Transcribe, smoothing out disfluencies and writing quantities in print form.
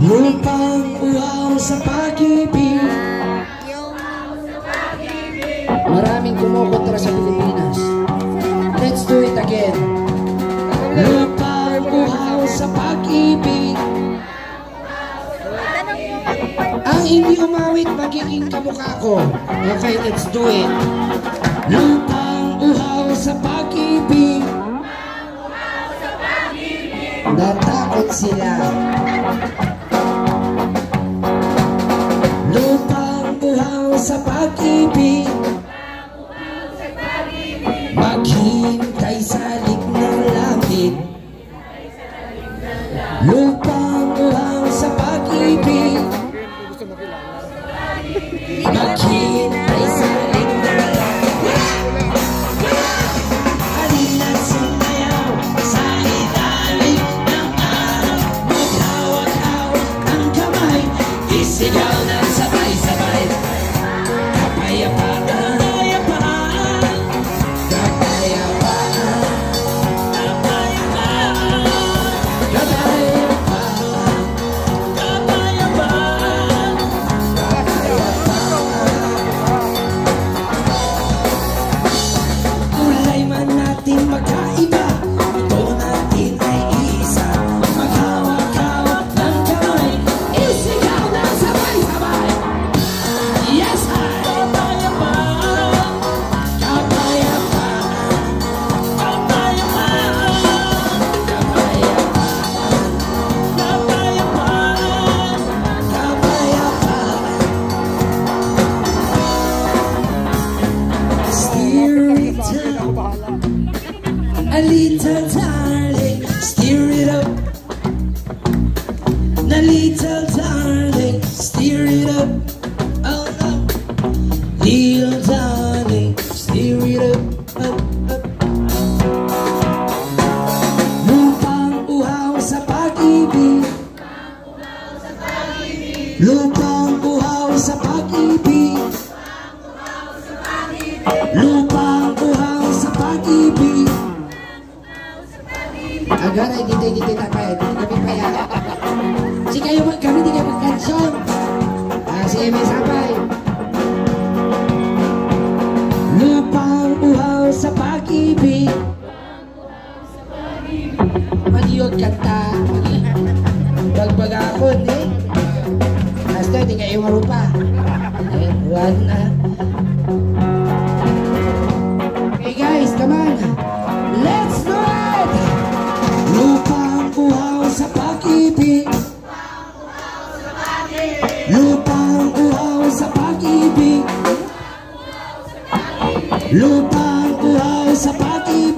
Lupang uhaw sa pag-ibig. Maraming kumukontra sa Pilipinas. Let's do it again. Lupang uhaw sa pag-ibig. Ang hindi umawit magiging kamukha ko. Okay, let's do it. Lupang uhaw sa pag-ibig. Natakot sila. Lupang uhaw sa pag-ibig. Maghintay sa lignang langit. Lupang uhaw sa pag-ibig. Maghintay sa lignang langit. Halina't sumayaw sa ilalim ng araw. Maghawak-hawak ang kamay. Isigaw ng sabay-sabay. Kapayapaan, kapayapaan, kapayapaan, kapayapaan, kapayapaan, kapayapaan, kapayapaan. Kulay man natin magkaiba, ito natin ay isa. Maghawak-hawak ng kamay, isigaw ng sabay-sabay. Yes, I. Kapayapaan, kapayapaan, kapayapaan, kapayapaan, kapayapaan, kapayapaan. Steer it up, a little darling. Steer it up, a little darling. Steer it up. Oh no, little darling, steer it up, up, up. Lupang uhaw sa pag-ibig. Lupang uhaw sa pag-ibig. Lupang uhaw sa pag-ibig. Agaray, dito tapay, dito kami paya. Si kayo kami di kayo magkansyon. Sige, may sabay. Lupang uhaw sa pag-ibig. Magiyog kanta. Bagbagakon eh. Hasta di kayo marupa. One na. Okay guys, come on. Let's do it! Lupang uhaw sa pag-ibig. Lupang uhaw sa pag-ibig. Lupang uhaw sa pag-ibig.